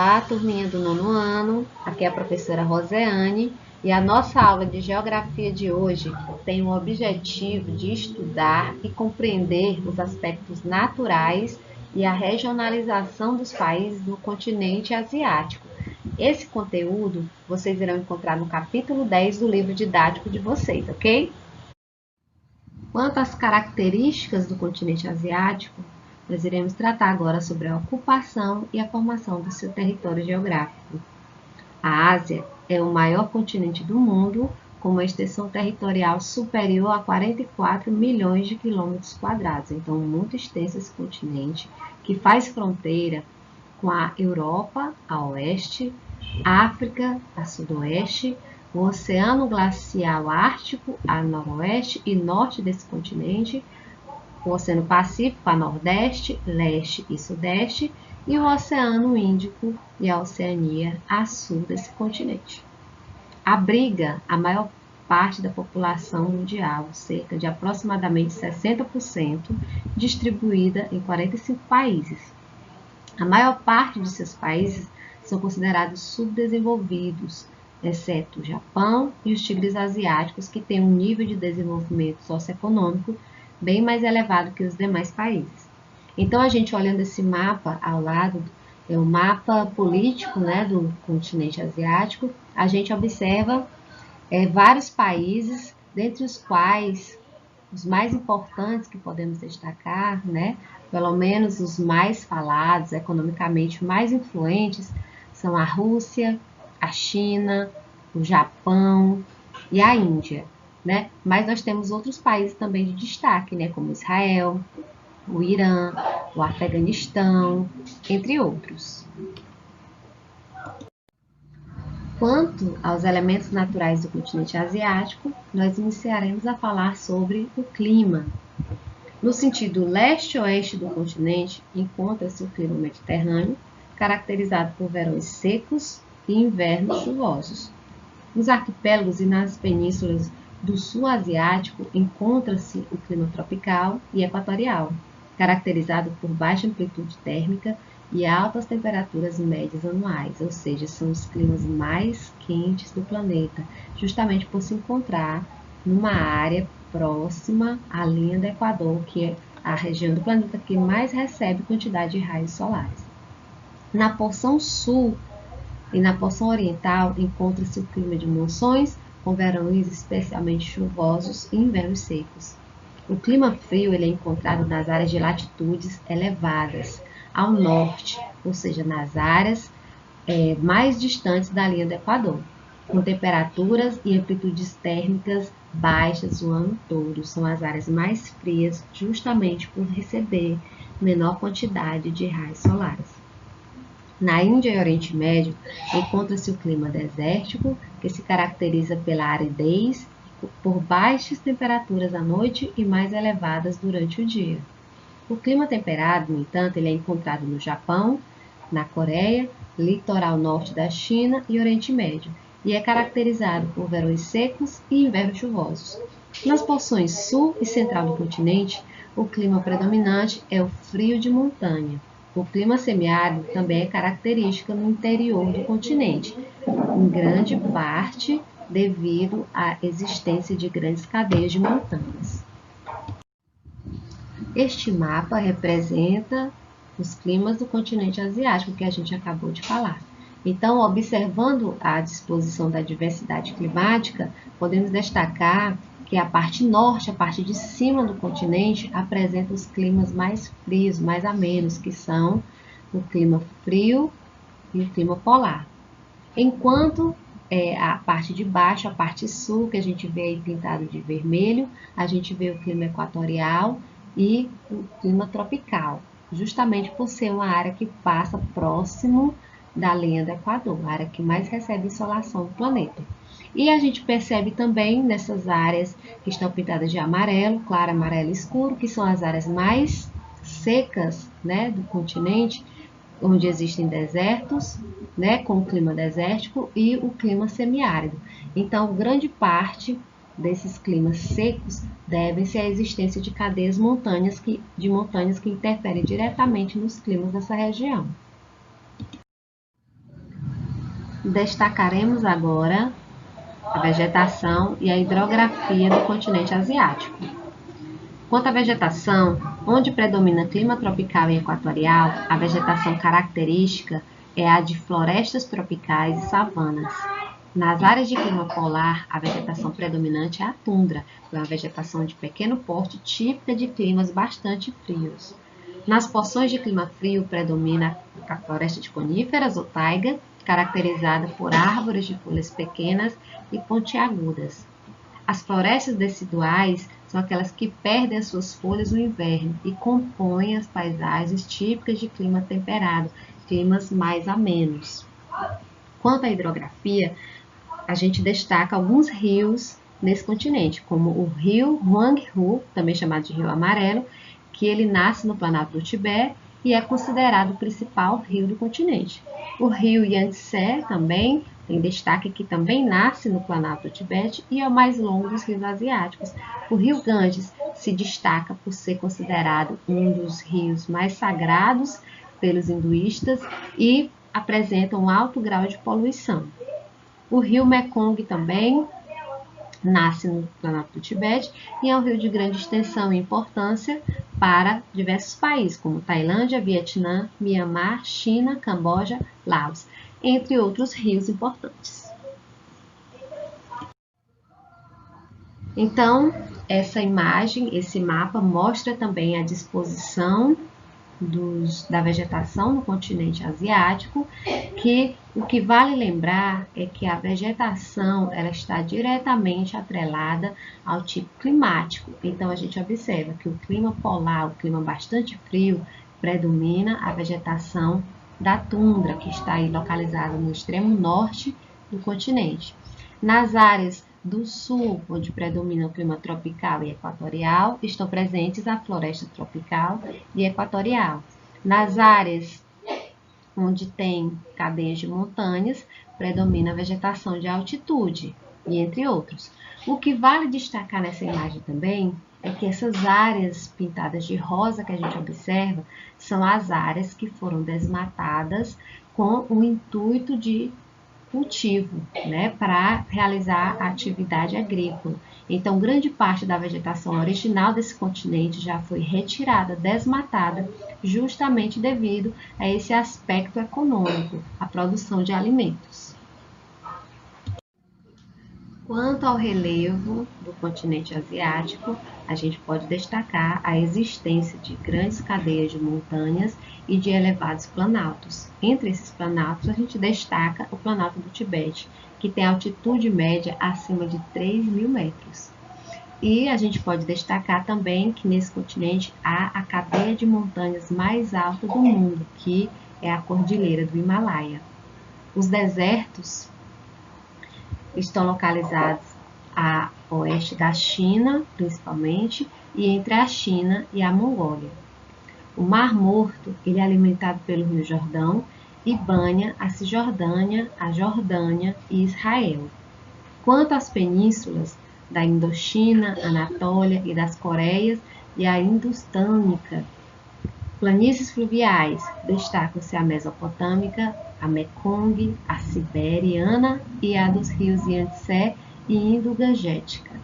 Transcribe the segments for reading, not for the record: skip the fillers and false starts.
Olá, turminha do nono ano, aqui é a professora Roseane e a nossa aula de geografia de hoje tem o objetivo de estudar e compreender os aspectos naturais e a regionalização dos países no continente asiático. Esse conteúdo vocês irão encontrar no capítulo 10 do livro didático de vocês, ok? Quanto às características do continente asiático, nós iremos tratar agora sobre a ocupação e a formação do seu território geográfico. A Ásia é o maior continente do mundo, com uma extensão territorial superior a 44 milhões de quilômetros quadrados. Então, muito extenso esse continente, que faz fronteira com a Europa, a oeste, África, a sudoeste, o Oceano Glacial Ártico, a noroeste e norte desse continente, o Oceano Pacífico, a nordeste, leste e sudeste, e o Oceano Índico e a Oceania a sul desse continente. Abriga a maior parte da população mundial, cerca de aproximadamente 60%, distribuída em 45 países. A maior parte de seus países são considerados subdesenvolvidos, exceto o Japão e os tigres asiáticos, que têm um nível de desenvolvimento socioeconômico bem mais elevado que os demais países. Então, a gente olhando esse mapa ao lado, é o mapa político, né, do continente asiático, a gente observa vários países, dentre os quais os mais importantes que podemos destacar, né, pelo menos os mais falados, economicamente mais influentes, são a Rússia, a China, o Japão e a Índia. Né? Mas nós temos outros países também de destaque, né? Como Israel, o Irã, o Afeganistão, entre outros. Quanto aos elementos naturais do continente asiático, nós iniciaremos a falar sobre o clima. No sentido leste-oeste do continente, encontra-se o clima mediterrâneo, caracterizado por verões secos e invernos chuvosos. Nos arquipélagos e nas penínsulas do sul asiático encontra-se o clima tropical e equatorial, caracterizado por baixa amplitude térmica e altas temperaturas médias anuais, ou seja, são os climas mais quentes do planeta, justamente por se encontrar numa área próxima à linha do Equador, que é a região do planeta que mais recebe quantidade de raios solares. Na porção sul e na porção oriental encontra-se o clima de monções, com verões especialmente chuvosos e invernos secos. O clima frio ele é encontrado nas áreas de latitudes elevadas, ao norte, ou seja, nas áreas mais distantes da linha do Equador, com temperaturas e amplitudes térmicas baixas o ano todo. São as áreas mais frias, justamente por receber menor quantidade de raios solares. Na Índia e Oriente Médio, encontra-se o clima desértico, que se caracteriza pela aridez, por baixas temperaturas à noite e mais elevadas durante o dia. O clima temperado, no entanto, ele é encontrado no Japão, na Coreia, litoral norte da China e Oriente Médio, e é caracterizado por verões secos e invernos chuvosos. Nas porções sul e central do continente, o clima predominante é o frio de montanha. O clima semiárido também é característica no interior do continente, em grande parte devido à existência de grandes cadeias de montanhas. Este mapa representa os climas do continente asiático que a gente acabou de falar. Então, observando a disposição da diversidade climática, podemos destacar que a parte norte, a parte de cima do continente, apresenta os climas mais frios, mais amenos, que são o clima frio e o clima polar. Enquanto a parte de baixo, a parte sul, que a gente vê aí pintado de vermelho, a gente vê o clima equatorial e o clima tropical, justamente por ser uma área que passa próximo da linha do Equador, a área que mais recebe insolação do planeta. E a gente percebe também nessas áreas que estão pintadas de amarelo, claro, amarelo escuro, que são as áreas mais secas, né, do continente, onde existem desertos, né, com o clima desértico e o clima semiárido. Então, grande parte desses climas secos devem-se à existência de cadeias de montanhas que interferem diretamente nos climas dessa região. Destacaremos agora a vegetação e a hidrografia do continente asiático. Quanto à vegetação, onde predomina clima tropical e equatorial, a vegetação característica é a de florestas tropicais e savanas. Nas áreas de clima polar, a vegetação predominante é a tundra, que é uma vegetação de pequeno porte típica de climas bastante frios. Nas porções de clima frio, predomina a floresta de coníferas ou taiga, caracterizada por árvores de folhas pequenas e pontiagudas. As florestas deciduais são aquelas que perdem as suas folhas no inverno e compõem as paisagens típicas de clima temperado, climas mais amenos. Quanto à hidrografia, a gente destaca alguns rios nesse continente, como o rio Huanghe, também chamado de Rio Amarelo, que ele nasce no Planalto do Tibete e é considerado o principal rio do continente. O rio Yangtze também tem destaque, que também nasce no Planalto do Tibete e é o mais longo dos rios asiáticos. O rio Ganges se destaca por ser considerado um dos rios mais sagrados pelos hinduístas e apresenta um alto grau de poluição. O rio Mekong também nasce no Planalto do Tibete e é um rio de grande extensão e importância para diversos países, como Tailândia, Vietnã, Mianmar, China, Camboja, Laos, entre outros rios importantes. Então, essa imagem, esse mapa, mostra também a disposição da vegetação no continente asiático, que o que vale lembrar é que a vegetação ela está diretamente atrelada ao tipo climático. Então, a gente observa que o clima polar, o clima bastante frio, predomina a vegetação da tundra, que está aí localizada no extremo norte do continente. Nas áreas do sul, onde predomina o clima tropical e equatorial, estão presentes a floresta tropical e equatorial. Nas áreas onde tem cadeias de montanhas, predomina a vegetação de altitude, e entre outros. O que vale destacar nessa imagem também é que essas áreas pintadas de rosa que a gente observa são as áreas que foram desmatadas com o intuito de cultivo, para realizar a atividade agrícola. Então, grande parte da vegetação original desse continente já foi retirada, desmatada, justamente devido a esse aspecto econômico, a produção de alimentos. Quanto ao relevo do continente asiático, a gente pode destacar a existência de grandes cadeias de montanhas e de elevados planaltos. Entre esses planaltos, a gente destaca o Planalto do Tibete, que tem altitude média acima de 3.000 metros. E a gente pode destacar também que nesse continente há a cadeia de montanhas mais alta do mundo, que é a Cordilheira do Himalaia. Os desertos estão localizados a oeste da China, principalmente, e entre a China e a Mongólia. O Mar Morto ele é alimentado pelo Rio Jordão e banha a Cisjordânia, a Jordânia e Israel. Quanto às penínsulas da Indochina, Anatólia e das Coreias e a Indostânica, planícies fluviais destacam-se a Mesopotâmica, a Mekong, a Siberiana e a dos rios Yangtze e Indo-Gangética.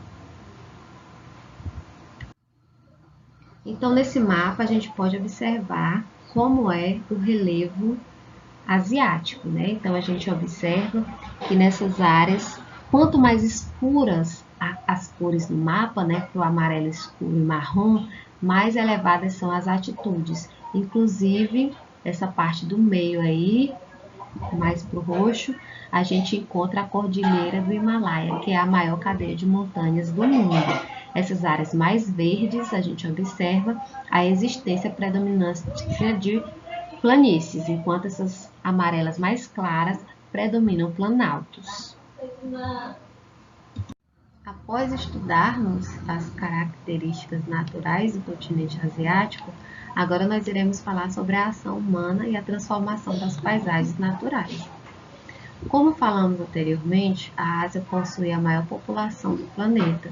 Então, nesse mapa, a gente pode observar como é o relevo asiático, Então, a gente observa que nessas áreas, quanto mais escuras as cores no mapa, para o amarelo escuro e marrom, mais elevadas são as altitudes. Inclusive, essa parte do meio aí, mais para o roxo, a gente encontra a Cordilheira do Himalaia, que é a maior cadeia de montanhas do mundo. Essas áreas mais verdes, a gente observa a existência predominante de planícies, enquanto essas amarelas mais claras predominam planaltos. Após estudarmos as características naturais do continente asiático, agora nós iremos falar sobre a ação humana e a transformação das paisagens naturais. Como falamos anteriormente, a Ásia possui a maior população do planeta.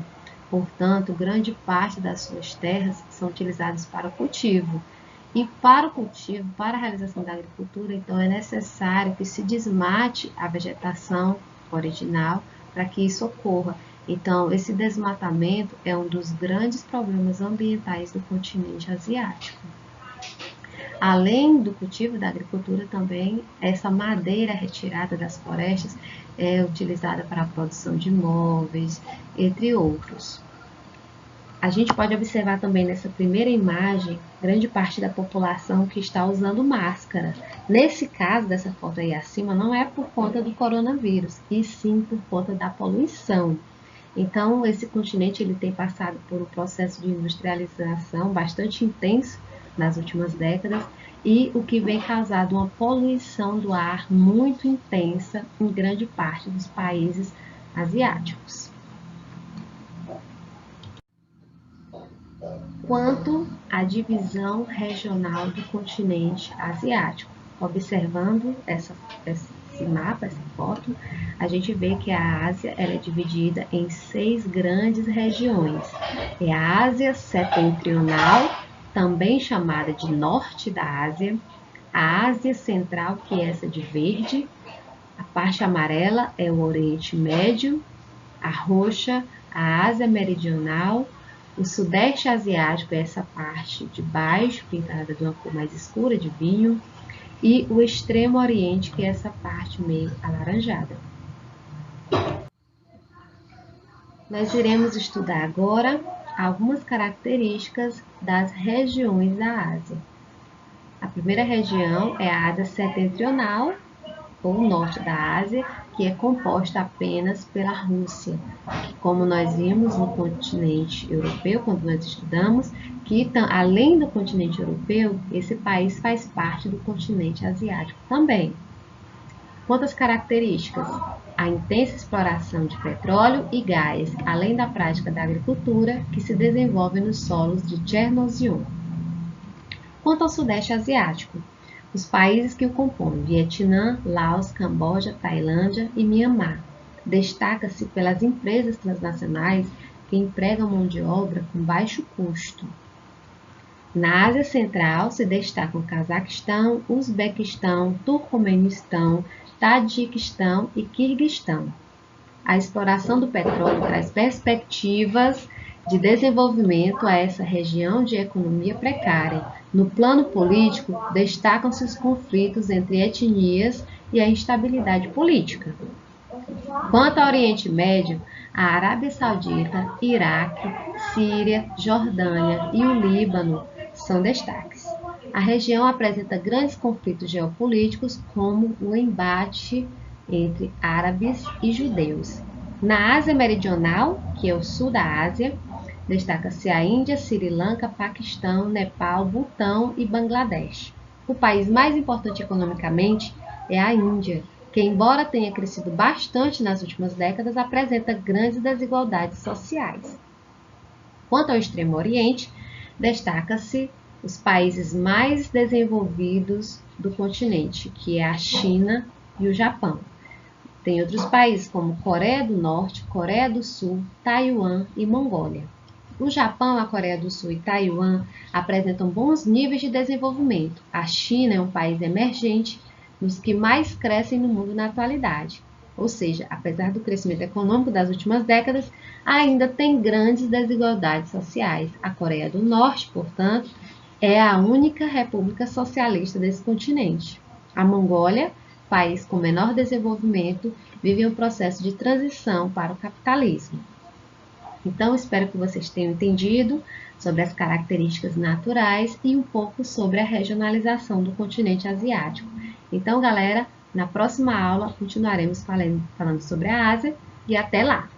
Portanto, grande parte das suas terras são utilizadas para o cultivo. E para o cultivo, para a realização da agricultura, então é necessário que se desmate a vegetação original para que isso ocorra. Então, esse desmatamento é um dos grandes problemas ambientais do continente asiático. Além do cultivo da agricultura, também essa madeira retirada das florestas é utilizada para a produção de móveis, entre outros. A gente pode observar também nessa primeira imagem, grande parte da população que está usando máscara. Nesse caso, dessa foto aí acima, não é por conta do coronavírus, e sim por conta da poluição. Então, esse continente ele tem passado por um processo de industrialização bastante intenso nas últimas décadas, e o que vem causado uma poluição do ar muito intensa em grande parte dos países asiáticos. Quanto à divisão regional do continente asiático, observando esse mapa, essa foto, a gente vê que a Ásia ela é dividida em 6 grandes regiões. É a Ásia Setentrional, também chamada de Norte da Ásia, a Ásia Central, que é essa de verde, a parte amarela é o Oriente Médio, a roxa, a Ásia Meridional, o Sudeste Asiático é essa parte de baixo, pintada de uma cor mais escura, de vinho, e o Extremo Oriente, que é essa parte meio alaranjada. Nós iremos estudar agora algumas características das regiões da Ásia. A primeira região é a Ásia Setentrional, ou Norte da Ásia, que é composta apenas pela Rússia, que, como nós vimos no continente europeu, quando nós estudamos, que além do continente europeu, esse país faz parte do continente asiático também. Quantas características? A intensa exploração de petróleo e gás, além da prática da agricultura, que se desenvolve nos solos de Chernozem. Quanto ao Sudeste Asiático, os países que o compõem, Vietnã, Laos, Camboja, Tailândia e Mianmar, destaca-se pelas empresas transnacionais que empregam mão de obra com baixo custo. Na Ásia Central se destacam Cazaquistão, Uzbequistão, Turcomenistão, Tadiquistão e Quirguistão. A exploração do petróleo traz perspectivas de desenvolvimento a essa região de economia precária. No plano político, destacam-se os conflitos entre etnias e a instabilidade política. Quanto ao Oriente Médio, a Arábia Saudita, Iraque, Síria, Jordânia e o Líbano são destaques. A região apresenta grandes conflitos geopolíticos, como o embate entre árabes e judeus. Na Ásia Meridional, que é o sul da Ásia, destaca-se a Índia, Sri Lanka, Paquistão, Nepal, Butão e Bangladesh. O país mais importante economicamente é a Índia, que, embora tenha crescido bastante nas últimas décadas, apresenta grandes desigualdades sociais. Quanto ao Extremo Oriente, destaca-se os países mais desenvolvidos do continente, que é a China e o Japão. Tem outros países como Coreia do Norte, Coreia do Sul, Taiwan e Mongólia. O Japão, a Coreia do Sul e Taiwan apresentam bons níveis de desenvolvimento. A China é um país emergente, dos que mais crescem no mundo na atualidade. Ou seja, apesar do crescimento econômico das últimas décadas, ainda tem grandes desigualdades sociais. A Coreia do Norte, portanto, é a única república socialista desse continente. A Mongólia, país com menor desenvolvimento, vive um processo de transição para o capitalismo. Então, espero que vocês tenham entendido sobre as características naturais e um pouco sobre a regionalização do continente asiático. Então, galera, na próxima aula continuaremos falando sobre a Ásia e até lá!